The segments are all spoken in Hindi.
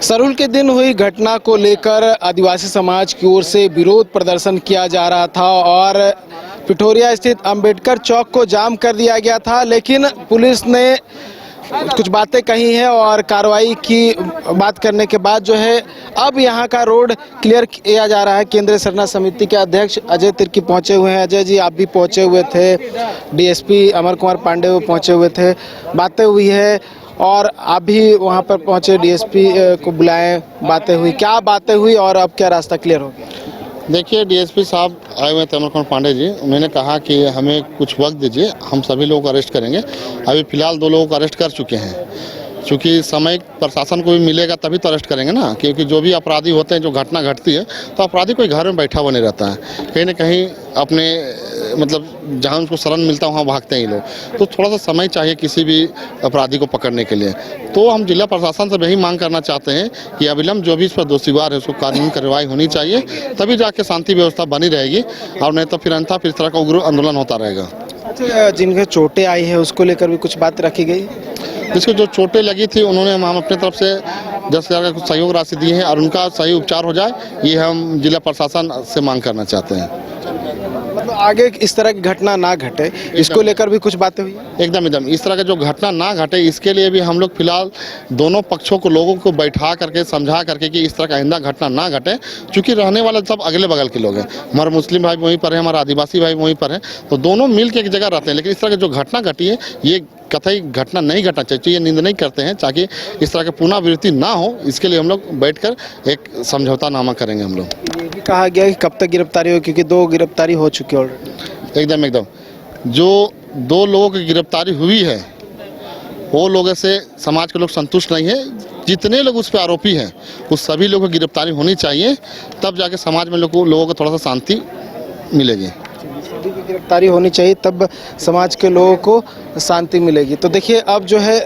सरूल के दिन हुई घटना को लेकर आदिवासी समाज की ओर से विरोध प्रदर्शन किया जा रहा था और पिठोरिया स्थित अंबेडकर चौक को जाम कर दिया गया था, लेकिन पुलिस ने कुछ बातें कही हैं और कार्रवाई की बात करने के बाद जो है अब यहाँ का रोड क्लियर किया जा रहा है। केंद्रीय सरना समिति के अध्यक्ष अजय तिर्की पहुँचे हुए हैं। अजय जी, आप भी पहुँचे हुए थे, डीएसपी अमर कुमार पांडे पहुँचे हुए थे, बातें हुई है और आप भी वहाँ पर पहुँचे, डीएसपी को बुलाएं, बातें हुई, क्या बातें हुई और अब क्या रास्ता क्लियर हो गया? देखिए, डीएसपी साहब आए हुए थे अमर कुमार पांडे जी। उन्होंने कहा कि हमें कुछ वक्त दीजिए, हम सभी लोगों को अरेस्ट करेंगे। अभी फिलहाल 2 लोगों को अरेस्ट कर चुके हैं, क्योंकि समय प्रशासन को भी मिलेगा तभी तो अरेस्ट करेंगे ना। क्योंकि जो भी अपराधी होते हैं, जो घटना घटती है तो अपराधी कोई घर में बैठा हुआ नहीं रहता है, कहीं ना कहीं अपने मतलब जहाँ उनको शरण मिलता है वहाँ भागते हैं ये लोग। तो थोड़ा सा समय चाहिए किसी भी अपराधी को पकड़ने के लिए। तो हम जिला प्रशासन से यही मांग करना चाहते हैं कि अविलंब जो भी इस पर दोषीवार है उसको कानूनी कार्रवाई होनी चाहिए, तभी जाके शांति व्यवस्था बनी रहेगी, और नहीं तो फिर अन्यथा फिर इस तरह का उग्र आंदोलन होता रहेगा। अच्छा, जिनके चोटें आई है उसको लेकर भी कुछ बात रखी गई? जिसको जो चोटें लगी थी उन्होंने हम अपने तरफ से 10,000 का कुछ सहयोग राशि दी है और उनका सही उपचार हो जाए, ये हम जिला प्रशासन से मांग करना चाहते हैं। मतलब आगे इस तरह की घटना ना घटे, इसको लेकर भी कुछ बातें हुई? एकदम इस तरह का जो घटना ना घटे, इसके लिए भी हम लोग फिलहाल दोनों पक्षों को, लोगों को बैठा करके समझा करके कि इस तरह का आइंदा घटना ना घटे, क्योंकि रहने वाले सब अगले बगल के लोग हैं। हमारे मुस्लिम भाई वहीं पर है, हमारा आदिवासी भाई वहीं पर है, तो दोनों मिल के एक जगह रहते हैं। लेकिन इस तरह की जो घटना घटी है, ये कतई घटना नहीं घटना चाहिए, ये निंदा नहीं करते हैं, ताकि इस तरह की पुनरावृत्ति ना हो। इसके लिए हम लोग बैठकर एक समझौतानामा करेंगे। हम लोग ये भी कहा गया कि कब तक गिरफ्तारी हो, क्योंकि 2 गिरफ्तारी हो चुकी है ऑलरेडी। एकदम जो 2 लोगों की गिरफ्तारी हुई है वो लोगों से समाज के लोग संतुष्ट नहीं है। जितने लोग उस पर आरोपी हैं उस सभी लोगों की गिरफ्तारी होनी चाहिए, तब जाके समाज में लोगों को थोड़ा सा शांति मिलेगी। सभी की गिरफ्तारी होनी चाहिए, तब समाज के लोगों को शांति मिलेगी। तो देखिए, अब जो है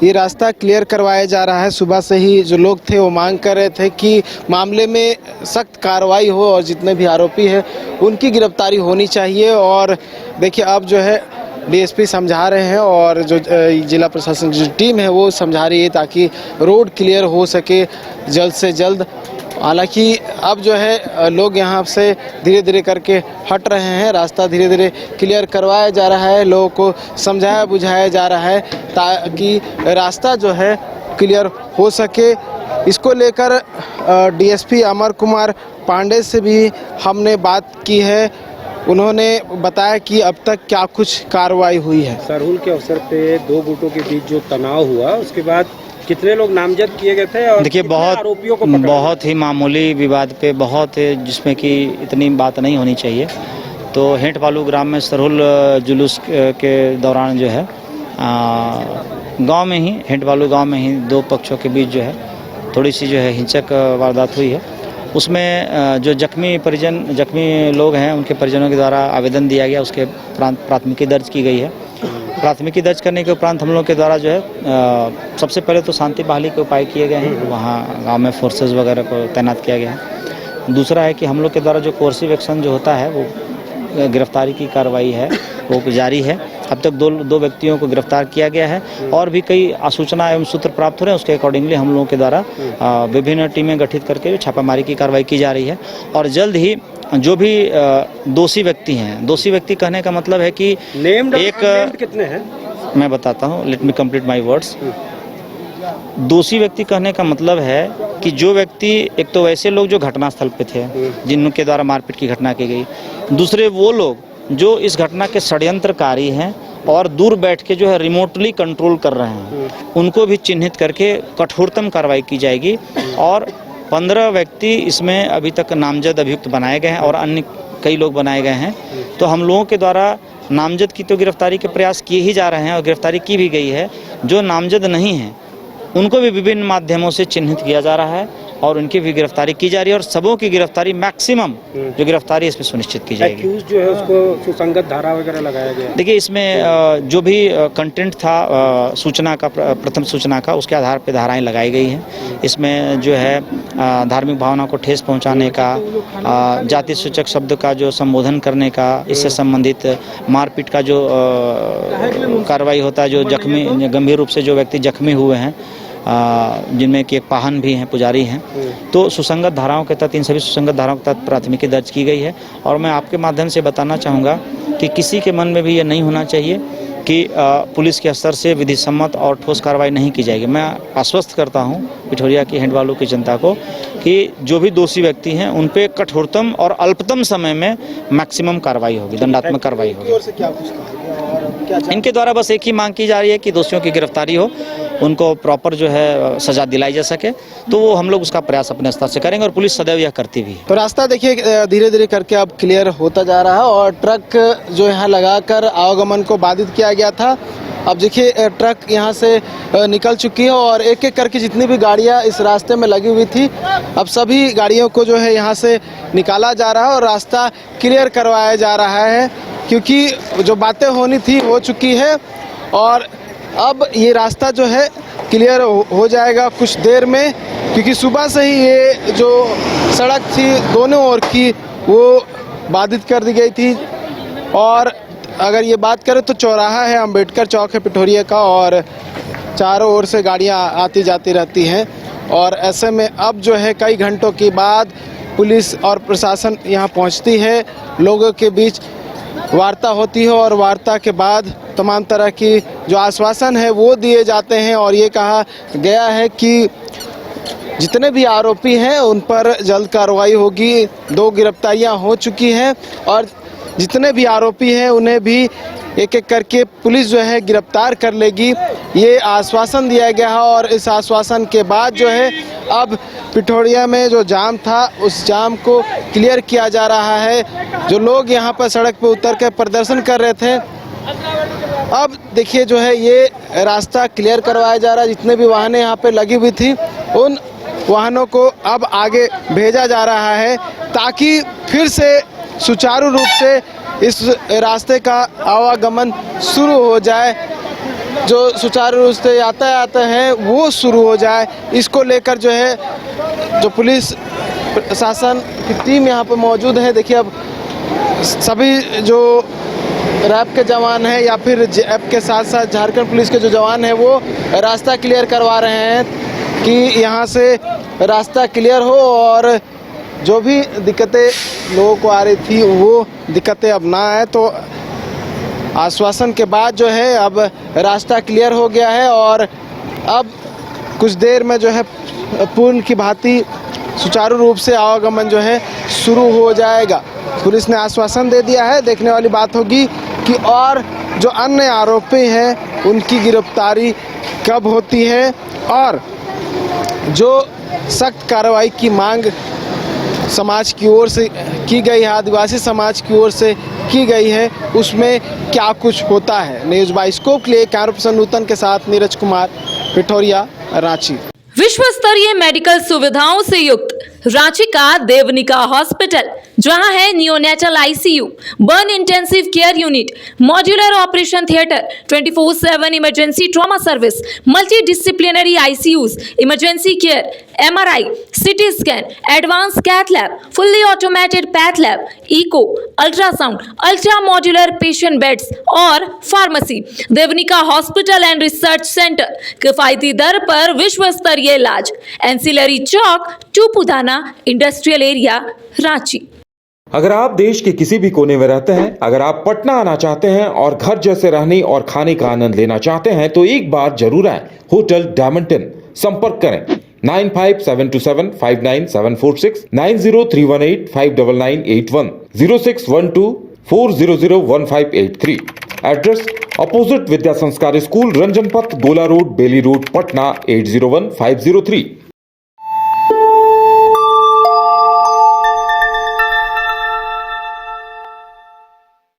ये रास्ता क्लियर करवाया जा रहा है। सुबह से ही जो लोग थे वो मांग कर रहे थे कि मामले में सख्त कार्रवाई हो और जितने भी आरोपी हैं उनकी गिरफ्तारी होनी चाहिए। और देखिए, अब जो है डीएसपी समझा रहे हैं और जो जिला प्रशासन की जो टीम है वो समझा रही है, ताकि रोड क्लियर हो सके जल्द से जल्द। हालांकि अब जो है लोग यहाँ से धीरे धीरे करके हट रहे हैं, रास्ता धीरे धीरे क्लियर करवाया जा रहा है, लोगों को समझाया बुझाया जा रहा है ताकि रास्ता जो है क्लियर हो सके। इसको लेकर डीएसपी अमर कुमार पांडे से भी हमने बात की है। उन्होंने बताया कि अब तक क्या कुछ कार्रवाई हुई है। सरूल के अवसर पे 2 गुटों के बीच जो तनाव हुआ, उसके बाद कितने लोग नामजद किए गए थे और देखिए, बहुत ही मामूली विवाद पे, बहुत जिसमें कि इतनी बात नहीं होनी चाहिए। तो हेंट पालू ग्राम में सरूल जुलूस के दौरान जो है गांव में ही, हेंट पालू गांव में ही 2 पक्षों के बीच जो है थोड़ी सी जो है हिंसक वारदात हुई है। उसमें जो जख्मी लोग हैं उनके परिजनों के द्वारा आवेदन दिया गया, उसके प्राथमिकी दर्ज की गई है। प्राथमिकी दर्ज करने के उपरांत हम लोग के द्वारा जो है सबसे पहले तो शांति बहाली के उपाय किए गए हैं, वहाँ गांव में फोर्सेस वगैरह को तैनात किया गया है। दूसरा है कि हम लोग के द्वारा जो कोर्सिव एक्शन जो होता है वो गिरफ्तारी की कार्रवाई है वो जारी है। अब तक 2 व्यक्तियों को गिरफ्तार किया गया है और भी कई सूचना एवं सूत्र प्राप्त हो रहे हैं। उसके अकॉर्डिंगली हम लोगों के द्वारा विभिन्न टीमें गठित करके छापामारी की कार्रवाई की जा रही है। और जल्द ही जो भी दोषी व्यक्ति हैं, दोषी व्यक्ति कहने का मतलब है कि एक कितने हैं मैं बताता हूँ, let me complete my words. दोषी व्यक्ति कहने का मतलब है कि जो व्यक्ति, एक तो वैसे लोग जो घटनास्थल पे थे जिनके द्वारा मारपीट की घटना की गई, दूसरे वो लोग जो इस घटना के षड्यंत्रकारी हैं और दूर बैठ के जो है रिमोटली कंट्रोल कर रहे हैं, उनको भी चिन्हित करके कठोरतम कार्रवाई की जाएगी। और 15 व्यक्ति इसमें अभी तक नामजद अभियुक्त बनाए गए हैं और अन्य कई लोग बनाए गए हैं। तो हम लोगों के द्वारा नामजद की तो गिरफ्तारी के प्रयास किए ही जा रहे हैं और गिरफ्तारी की भी गई है। जो नामजद नहीं हैं उनको भी विभिन्न माध्यमों से चिन्हित किया जा रहा है और उनकी भी गिरफ्तारी की जा रही है और सबों की गिरफ्तारी, मैक्सिमम जो गिरफ्तारी इसमें सुनिश्चित की जाएगी। एक्यूज जो है उसको सुसंगत धारा वगैरह लगाया गया। देखिए, इसमें जो भी कंटेंट था सूचना का, प्रथम सूचना का, उसके आधार पर धाराएं लगाई गई हैं। इसमें जो है धार्मिक भावना को ठेस पहुंचाने का, जाति सूचक शब्द का जो संबोधन करने का, इससे संबंधित मारपीट का जो कार्रवाई होता है, जो जख्मी, गंभीर रूप से जो व्यक्ति जख्मी हुए हैं जिनमें कि एक पाहन भी हैं, पुजारी हैं। तो सुसंगत धाराओं के तहत, इन सभी सुसंगत धाराओं के तहत प्राथमिकी दर्ज की गई है। और मैं आपके माध्यम से बताना चाहूँगा कि किसी के मन में भी ये नहीं होना चाहिए कि पुलिस के स्तर से विधि सम्मत और ठोस कार्रवाई नहीं की जाएगी। मैं आश्वस्त करता हूं पिठोरिया की हिंड वालों की जनता को कि जो भी दोषी व्यक्ति हैं उन पे कठोरतम और अल्पतम समय में मैक्सिमम कार्रवाई होगी, दंडात्मक कार्रवाई होगी। ओर से क्या कुछ कहा गया और क्या इनके द्वारा बस एक ही मांग की जा रही है कि दोषियों की गिरफ्तारी हो, उनको प्रॉपर जो है सजा दिलाई जा सके। तो वो हम लोग उसका प्रयास अपने स्तर से करेंगे और पुलिस सदैव यह करती भी है। तो रास्ता देखिए धीरे धीरे करके अब क्लियर होता जा रहा है और ट्रक जो यहाँ लगाकर आवागमन को बाधित किया गया था, अब देखिए ट्रक यहाँ से निकल चुकी है और एक एक करके जितनी भी गाड़ियाँ इस रास्ते में लगी हुई थी, अब सभी गाड़ियों को जो है यहाँ से निकाला जा रहा है और रास्ता क्लियर करवाया जा रहा है, क्योंकि जो बातें होनी थी हो चुकी है और अब ये रास्ता जो है क्लियर हो जाएगा कुछ देर में, क्योंकि सुबह से ही ये जो सड़क थी दोनों ओर की वो बाधित कर दी गई थी। और अगर ये बात करें तो चौराहा है, अंबेडकर चौक है पिठोरिया का और चारों ओर से गाड़ियां आती जाती रहती हैं। और ऐसे में अब जो है कई घंटों के बाद पुलिस और प्रशासन यहाँ पहुँचती है, लोगों के बीच वार्ता होती है और वार्ता के बाद तमाम तरह की जो आश्वासन है वो दिए जाते हैं और ये कहा गया है कि जितने भी आरोपी हैं उन पर जल्द कार्रवाई होगी। 2 गिरफ्तारियां हो चुकी हैं और जितने भी आरोपी हैं उन्हें भी एक एक करके पुलिस जो है गिरफ्तार कर लेगी, ये आश्वासन दिया गया है। और इस आश्वासन के बाद जो है अब पिठोरिया में जो जाम था उस जाम को क्लियर किया जा रहा है। जो लोग यहाँ पर सड़क पर उतर कर प्रदर्शन कर रहे थे, अब देखिए जो है ये रास्ता क्लियर करवाया जा रहा है। जितने भी वाहनें यहाँ पे लगी हुई थी उन वाहनों को अब आगे भेजा जा रहा है ताकि फिर से सुचारू रूप से इस रास्ते का आवागमन शुरू हो जाए, जो सुचारू रूप से यातायात है वो शुरू हो जाए। इसको लेकर जो है जो पुलिस प्रशासन की टीम यहाँ पर मौजूद है। देखिए अब सभी जो रैप के जवान हैं या फिर जेएफ के साथ साथ झारखंड पुलिस के जो जवान हैं वो रास्ता क्लियर करवा रहे हैं कि यहाँ से रास्ता क्लियर हो और जो भी दिक्कतें लोगों को आ रही थी वो दिक्कतें अब ना आए। तो आश्वासन के बाद जो है अब रास्ता क्लियर हो गया है और अब कुछ देर में जो है पूर्ण की भांति सुचारू रूप से आवागमन जो है शुरू हो जाएगा। पुलिस ने आश्वासन दे दिया है। देखने वाली बात होगी कि और जो अन्य आरोपी हैं उनकी गिरफ्तारी कब होती है और जो सख्त कार्रवाई की मांग समाज की ओर से की गई है, आदिवासी समाज की ओर से की गई है, उसमें क्या कुछ होता है। न्यूज़ बाइस्कोप के लिए कैमरा पर्सन नूतन के साथ नीरज कुमार, पिठोरिया, रांची। विश्व स्तरीय मेडिकल सुविधाओं से युक्त रांची का देवनिका हॉस्पिटल, जहां है neonatal ICU, burn intensive care unit, modular operation theatre, 24/7 emergency trauma service, multi disciplinary ICUs, emergency care, MRI, CT scan, advance cath lab, fully automated path lab, echo, ultrasound, ultra modular patient beds और pharmacy. Devnika hospital and research centre, किफायती दर पर विश्व स्तरीय इलाज, एंसिलरी चौक, टूपुदाना इंडस्ट्रियल एरिया, रांची। अगर आप देश के किसी भी कोने में रहते हैं, अगर आप पटना आना चाहते हैं और घर जैसे रहने और खाने का आनंद लेना चाहते हैं तो एक बार जरूर आए होटल डायमंटन। संपर्क करें 9572759746, 9031859981, 0612400153। एड्रेस अपोजिट विद्या संस्कार स्कूल, रंजन पथ, गोला रोड, बेली रोड, पटना 801503।